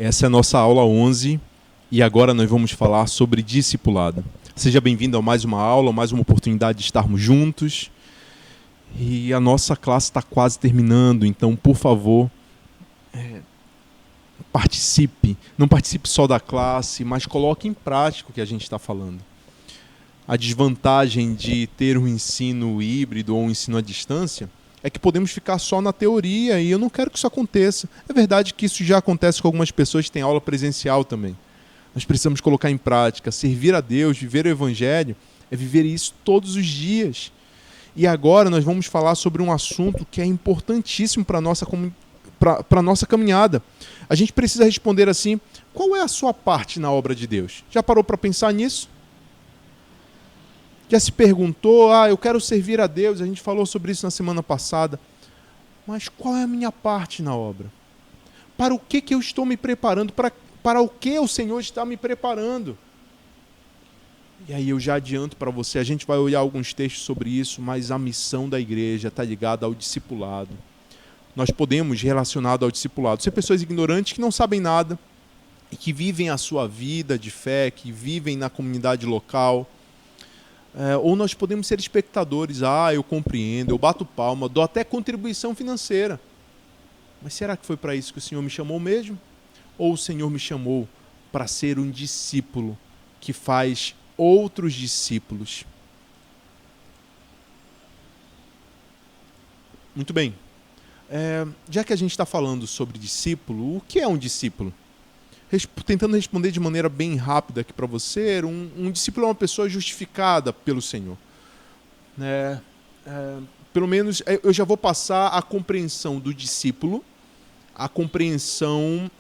Essa é a nossa aula 11 e agora nós vamos falar sobre discipulado. Seja bem-vindo a mais uma aula, mais uma oportunidade de estarmos juntos. E a nossa classe está quase terminando, então, por favor, participe. Não participe só da classe, mas coloque em prática o que a gente está falando. A desvantagem de ter um ensino híbrido ou um ensino à distância é que podemos ficar só na teoria e eu não quero que isso aconteça. É verdade que isso já acontece com algumas pessoas que têm aula presencial também. Nós precisamos colocar em prática. Servir a Deus, viver o Evangelho, é viver isso todos os dias. E agora nós vamos falar sobre um assunto que é importantíssimo para a nossa caminhada. A gente precisa responder assim: qual é a sua parte na obra de Deus? Já parou para pensar nisso? Já se perguntou, eu quero servir a Deus, a gente falou sobre isso na semana passada, mas qual é a minha parte na obra? Para o que eu estou me preparando? Para o que o Senhor está me preparando? E aí eu já adianto para você, a gente vai olhar alguns textos sobre isso, mas a missão da igreja está ligada ao discipulado. Nós podemos, relacionado ao discipulado, ser pessoas ignorantes que não sabem nada e que vivem a sua vida de fé, que vivem na comunidade local. Ou nós podemos ser espectadores, eu compreendo, eu bato palma, dou até contribuição financeira. Mas será que foi para isso que o Senhor me chamou mesmo? Ou o Senhor me chamou para ser um discípulo que faz outros discípulos? Muito bem. Já que a gente está falando sobre discípulo, o que é um discípulo? Tentando responder de maneira bem rápida aqui para você, um discípulo é uma pessoa justificada pelo Senhor. Pelo menos eu já vou passar a compreensão do discípulo, a compreensão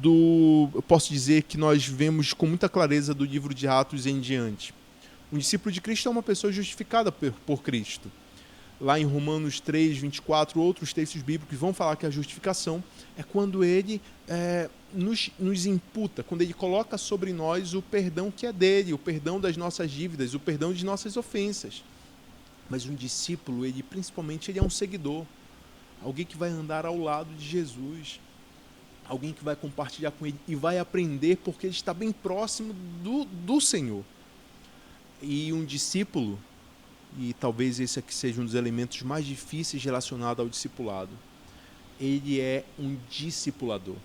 eu posso dizer que nós vemos com muita clareza do livro de Atos em diante. Um discípulo de Cristo é uma pessoa justificada por Cristo. Lá em Romanos 3, 24, outros textos bíblicos vão falar que a justificação é quando ele nos imputa, quando ele coloca sobre nós o perdão que é dele, o perdão das nossas dívidas, o perdão de nossas ofensas. Mas um discípulo, principalmente, ele é um seguidor, alguém que vai andar ao lado de Jesus, alguém que vai compartilhar com ele e vai aprender porque ele está bem próximo do Senhor. E um discípulo, e talvez esse aqui seja um dos elementos mais difíceis relacionado ao discipulado, ele é um discipulador.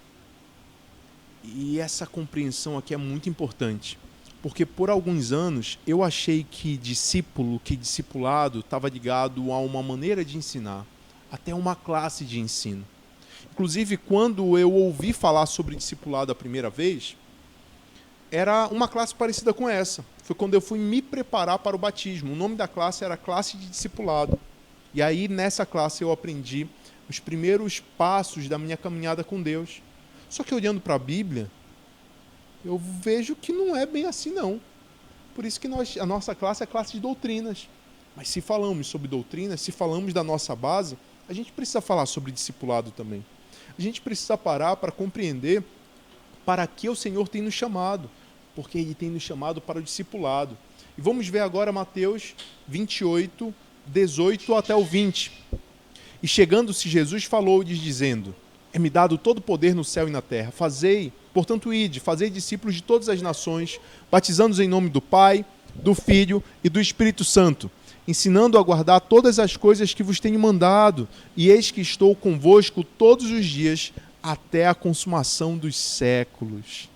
E essa compreensão aqui é muito importante, porque por alguns anos eu achei que discipulado estava ligado a uma maneira de ensinar, até uma classe de ensino. Inclusive, quando eu ouvi falar sobre discipulado a primeira vez, era uma classe parecida com essa. Foi quando eu fui me preparar para o batismo. O nome da classe era Classe de Discipulado. E aí, nessa classe, eu aprendi os primeiros passos da minha caminhada com Deus. Só que olhando para a Bíblia, eu vejo que não é bem assim, não. Por isso que a nossa classe é a classe de doutrinas. Mas se falamos sobre doutrinas, se falamos da nossa base, a gente precisa falar sobre discipulado também. A gente precisa parar para compreender para que o Senhor tem nos chamado, porque Ele tem nos chamado para o discipulado. E vamos ver agora Mateus 28, 18 até o 20. E chegando-se Jesus falou-lhes dizendo: é-me dado todo o poder no céu e na terra. Portanto, fazei discípulos de todas as nações, batizando-os em nome do Pai, do Filho e do Espírito Santo, ensinando a guardar todas as coisas que vos tenho mandado, e eis que estou convosco todos os dias, até a consumação dos séculos.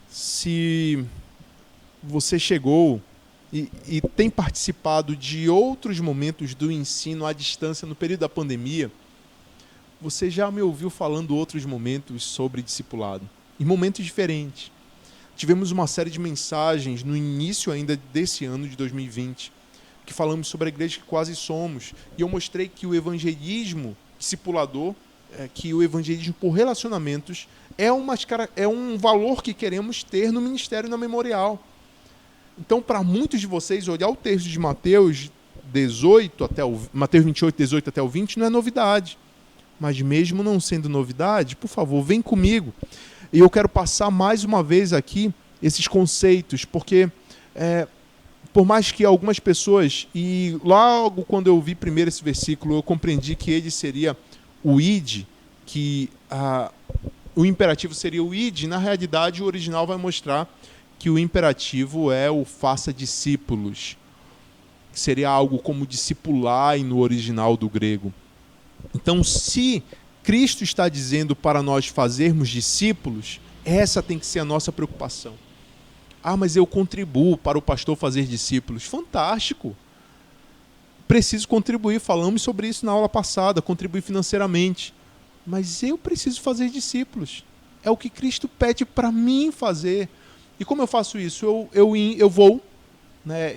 Se você chegou e tem participado de outros momentos do ensino à distância no período da pandemia, você já me ouviu falando outros momentos sobre discipulado, em momentos diferentes. Tivemos uma série de mensagens no início ainda desse ano de 2020, que falamos sobre a igreja que quase somos, e eu mostrei que o evangelismo discipulador, que o evangelismo por relacionamentos é um valor que queremos ter no ministério e na memorial. Então, para muitos de vocês, olhar o texto de Mateus 28, 18 até o 20 não é novidade. Mas mesmo não sendo novidade, por favor, vem comigo. E eu quero passar mais uma vez aqui esses conceitos, porque por mais que algumas pessoas, e logo quando eu vi primeiro esse versículo, eu compreendi que ele seria o id, que o imperativo seria o ide, na realidade o original vai mostrar que o imperativo é o faça discípulos. Seria algo como discipulai no original do grego. Então, se Cristo está dizendo para nós fazermos discípulos, essa tem que ser a nossa preocupação. Ah, mas eu contribuo para o pastor fazer discípulos. Fantástico! Preciso contribuir, falamos sobre isso na aula passada, contribuir financeiramente. Mas eu preciso fazer discípulos. É o que Cristo pede para mim fazer. E como eu faço isso? Eu vou, né?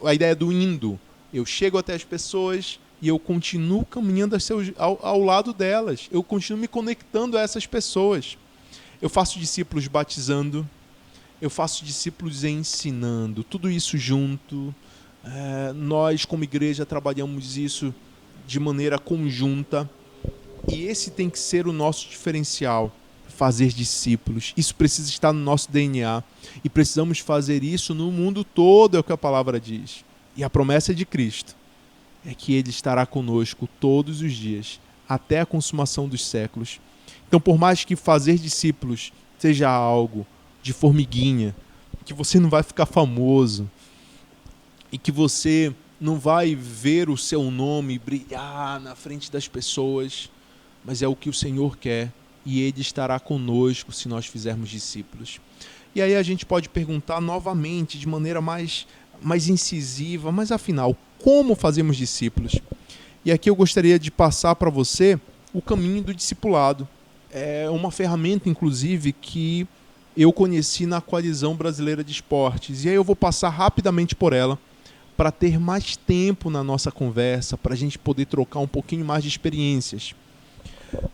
A ideia do indo. Eu chego até as pessoas e eu continuo caminhando ao lado delas. Eu continuo me conectando a essas pessoas. Eu faço discípulos batizando. Eu faço discípulos ensinando. Tudo isso junto. Nós, como igreja, trabalhamos isso de maneira conjunta. E esse tem que ser o nosso diferencial. Fazer discípulos. Isso precisa estar no nosso DNA. E precisamos fazer isso no mundo todo, é o que a palavra diz. E a promessa de Cristo é que Ele estará conosco todos os dias, até a consumação dos séculos. Então, por mais que fazer discípulos seja algo de formiguinha, que você não vai ficar famoso, e que você não vai ver o seu nome brilhar na frente das pessoas, mas é o que o Senhor quer, e Ele estará conosco se nós fizermos discípulos. E aí a gente pode perguntar novamente, de maneira mais incisiva, mas afinal, como fazemos discípulos? E aqui eu gostaria de passar para você o caminho do discipulado. É uma ferramenta, inclusive, que eu conheci na Coalizão Brasileira de Esportes. E aí eu vou passar rapidamente por ela, para ter mais tempo na nossa conversa, para a gente poder trocar um pouquinho mais de experiências.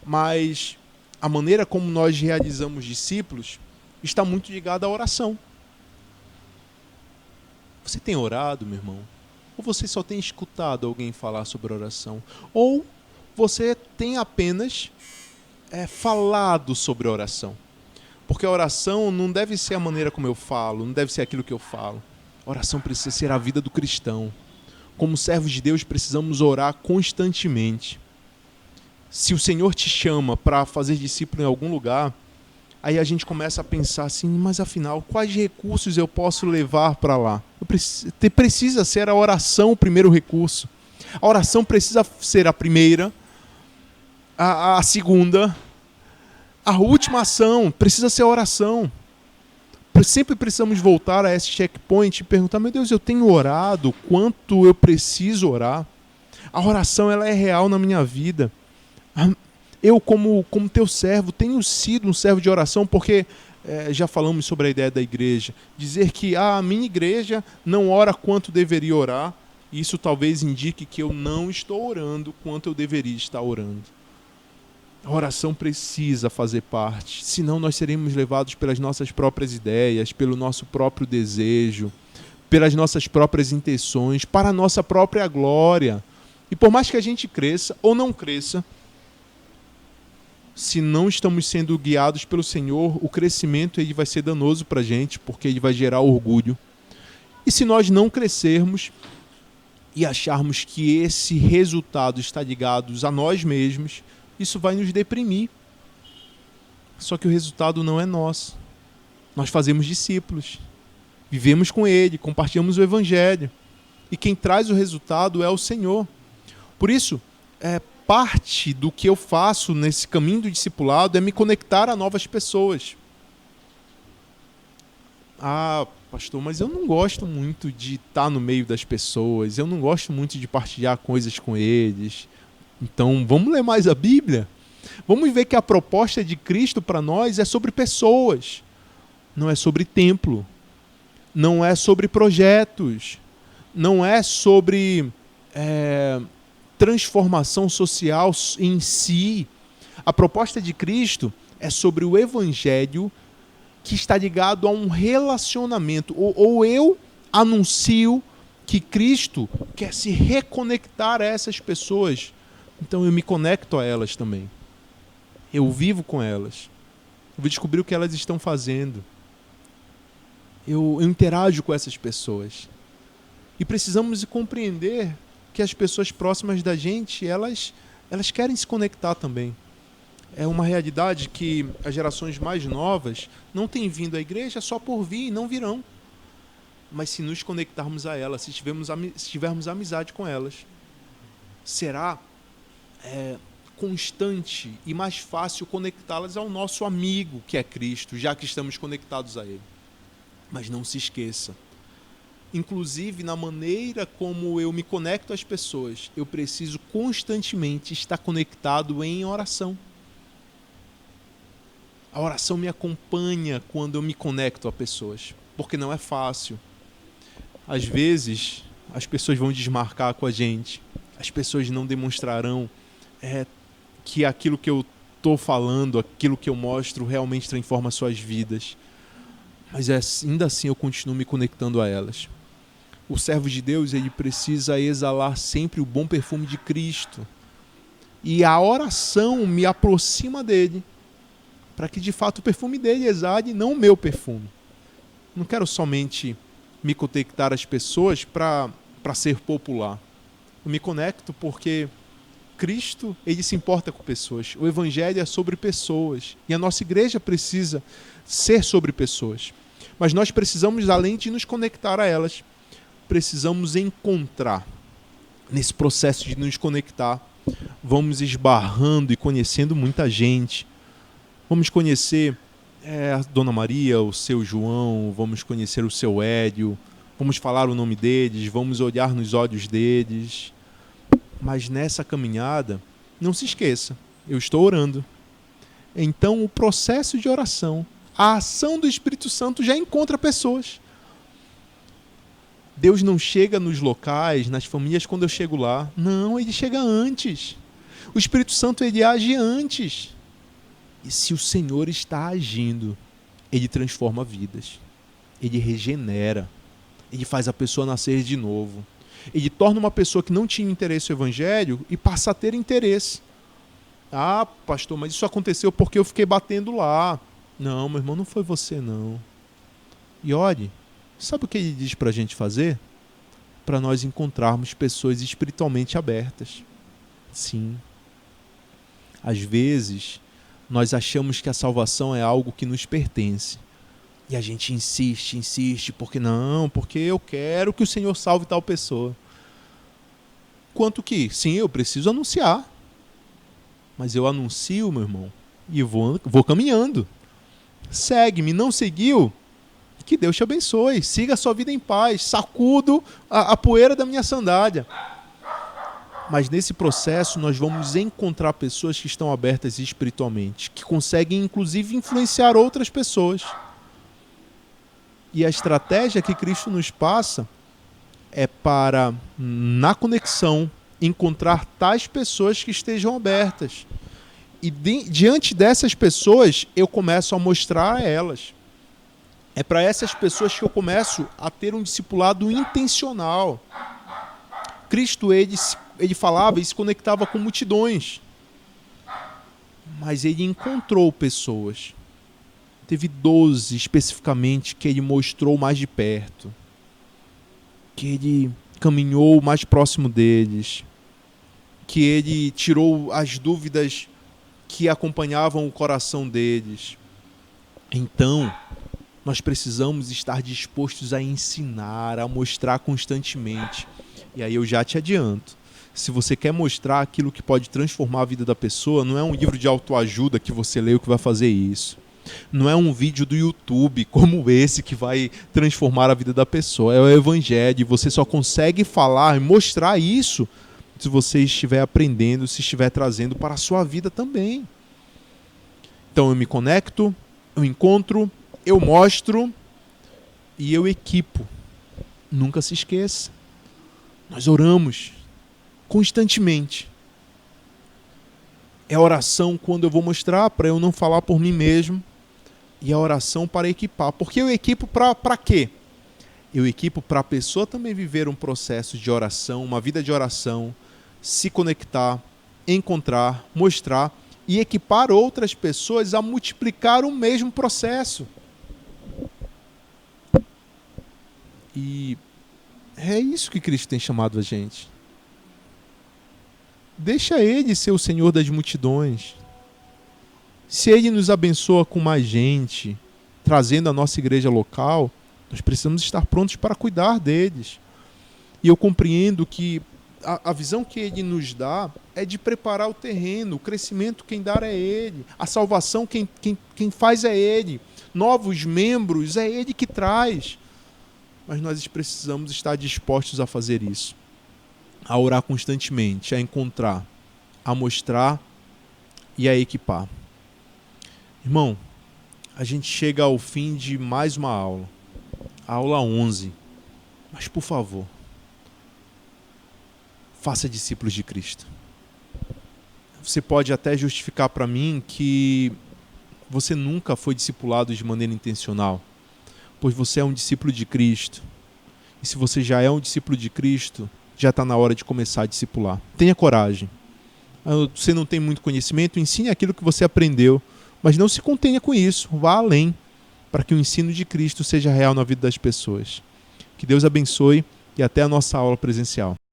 Mas a maneira como nós realizamos discípulos está muito ligada à oração. Você tem orado, meu irmão? Ou você só tem escutado alguém falar sobre oração? Ou você tem apenas falado sobre oração? Porque a oração não deve ser a maneira como eu falo, não deve ser aquilo que eu falo. A oração precisa ser a vida do cristão. Como servos de Deus, precisamos orar constantemente. Se o Senhor te chama para fazer discípulo em algum lugar, aí a gente começa a pensar assim, mas afinal, quais recursos eu posso levar para lá? Precisa ser a oração o primeiro recurso. A oração precisa ser a primeira, a segunda, a última ação, precisa ser a oração. Sempre precisamos voltar a esse checkpoint e perguntar, meu Deus, eu tenho orado? Quanto eu preciso orar? A oração ela é real na minha vida. Eu, como teu servo, tenho sido um servo de oração, porque já falamos sobre a ideia da igreja. Dizer que a minha igreja não ora quanto deveria orar, isso talvez indique que eu não estou orando quanto eu deveria estar orando. A oração precisa fazer parte, senão nós seremos levados pelas nossas próprias ideias, pelo nosso próprio desejo, pelas nossas próprias intenções, para a nossa própria glória. E por mais que a gente cresça ou não cresça, se não estamos sendo guiados pelo Senhor, o crescimento ele vai ser danoso para a gente, porque ele vai gerar orgulho. E se nós não crescermos e acharmos que esse resultado está ligado a nós mesmos, isso vai nos deprimir. Só que o resultado não é nosso. Nós fazemos discípulos, vivemos com Ele, compartilhamos o Evangelho. E quem traz o resultado é o Senhor. Por isso, parte do que eu faço nesse caminho do discipulado é me conectar a novas pessoas. Ah, pastor, mas eu não gosto muito de estar no meio das pessoas, eu não gosto muito de partilhar coisas com eles. Então, vamos ler mais a Bíblia? Vamos ver que a proposta de Cristo para nós é sobre pessoas, não é sobre templo, não é sobre projetos, não é sobre transformação social em si. A proposta de Cristo é sobre o Evangelho que está ligado a um relacionamento. Ou eu anuncio que Cristo quer se reconectar a essas pessoas, então eu me conecto a elas também. Eu vivo com elas. Eu vou descobrir o que elas estão fazendo. Eu interajo com essas pessoas. E precisamos compreender que as pessoas próximas da gente, elas querem se conectar também. É uma realidade que as gerações mais novas não têm vindo à igreja só por vir e não virão. Mas se nos conectarmos a elas, se tivermos amizade com elas, será constante e mais fácil conectá-las ao nosso amigo, que é Cristo, já que estamos conectados a Ele. Mas não se esqueça, inclusive na maneira como eu me conecto às pessoas, eu preciso constantemente estar conectado em oração. A oração me acompanha quando eu me conecto a pessoas, porque não é fácil. Às vezes, as pessoas vão desmarcar com a gente, as pessoas não demonstrarão que aquilo que eu estou falando, aquilo que eu mostro, realmente transforma suas vidas. Mas ainda assim eu continuo me conectando a elas. O servo de Deus, ele precisa exalar sempre o bom perfume de Cristo. E a oração me aproxima dele, para que de fato o perfume dele exale, não o meu perfume. Não quero somente me conectar às pessoas para ser popular. Eu me conecto porque Cristo, ele se importa com pessoas. O Evangelho é sobre pessoas. E a nossa igreja precisa ser sobre pessoas. Mas nós precisamos, além de nos conectar a elas, precisamos encontrar. Nesse processo de nos conectar, vamos esbarrando e conhecendo muita gente. Vamos conhecer a Dona Maria, o seu João, vamos conhecer o seu Hélio, vamos falar o nome deles, vamos olhar nos olhos deles. Mas nessa caminhada, não se esqueça, eu estou orando. Então o processo de oração, a ação do Espírito Santo já encontra pessoas. Deus não chega nos locais, nas famílias quando eu chego lá. Não, ele chega antes. O Espírito Santo, ele age antes. E se o Senhor está agindo, ele transforma vidas. Ele regenera. Ele faz a pessoa nascer de novo. Ele torna uma pessoa que não tinha interesse no Evangelho e passa a ter interesse. Ah, pastor, mas isso aconteceu porque eu fiquei batendo lá. Não, meu irmão, não foi você, não. E olhe, sabe o que ele diz para a gente fazer? Para nós encontrarmos pessoas espiritualmente abertas. Sim. Às vezes, nós achamos que a salvação é algo que nos pertence. E a gente insiste, porque eu quero que o Senhor salve tal pessoa. Quanto que, sim, eu preciso anunciar. Mas eu anuncio, meu irmão, e vou caminhando. Segue-me, não seguiu? Que Deus te abençoe. Siga a sua vida em paz. Sacudo a poeira da minha sandália. Mas nesse processo nós vamos encontrar pessoas que estão abertas espiritualmente, que conseguem inclusive influenciar outras pessoas. E a estratégia que Cristo nos passa é para, na conexão, encontrar tais pessoas que estejam abertas. E diante dessas pessoas, eu começo a mostrar a elas. É para essas pessoas que eu começo a ter um discipulado intencional. Cristo, ele falava e se conectava com multidões. Mas ele encontrou pessoas. Teve 12 especificamente que ele mostrou mais de perto. Que ele caminhou mais próximo deles. Que ele tirou as dúvidas que acompanhavam o coração deles. Então, nós precisamos estar dispostos a ensinar, a mostrar constantemente. E aí eu já te adianto. Se você quer mostrar aquilo que pode transformar a vida da pessoa, não é um livro de autoajuda que você lê o que vai fazer isso. Não é um vídeo do YouTube como esse que vai transformar a vida da pessoa. É o Evangelho. E você só consegue falar e mostrar isso se você estiver aprendendo, se estiver trazendo para a sua vida também. Então eu me conecto, eu encontro, eu mostro e eu equipo. Nunca se esqueça. Nós oramos constantemente. É a oração quando eu vou mostrar, para eu não falar por mim mesmo. E a oração para equipar. Porque eu equipo para quê? Eu equipo para a pessoa também viver um processo de oração, uma vida de oração, se conectar, encontrar, mostrar e equipar outras pessoas a multiplicar o mesmo processo. E é isso que Cristo tem chamado a gente. Deixa Ele ser o Senhor das multidões. Se Ele nos abençoa com mais gente, trazendo a nossa igreja local, nós precisamos estar prontos para cuidar deles. E eu compreendo que a visão que Ele nos dá é de preparar o terreno. O crescimento quem dá é Ele. A salvação quem faz é Ele. Novos membros é Ele que traz. Mas nós precisamos estar dispostos a fazer isso. A orar constantemente, a encontrar, a mostrar e a equipar. Irmão, a gente chega ao fim de mais uma aula. A aula 11. Mas, por favor, faça discípulos de Cristo. Você pode até justificar para mim que você nunca foi discipulado de maneira intencional, pois você é um discípulo de Cristo. E se você já é um discípulo de Cristo, já está na hora de começar a discipular. Tenha coragem. Você não tem muito conhecimento, ensine aquilo que você aprendeu, mas não se contenha com isso. Vá além, para que o ensino de Cristo seja real na vida das pessoas. Que Deus abençoe e até a nossa aula presencial.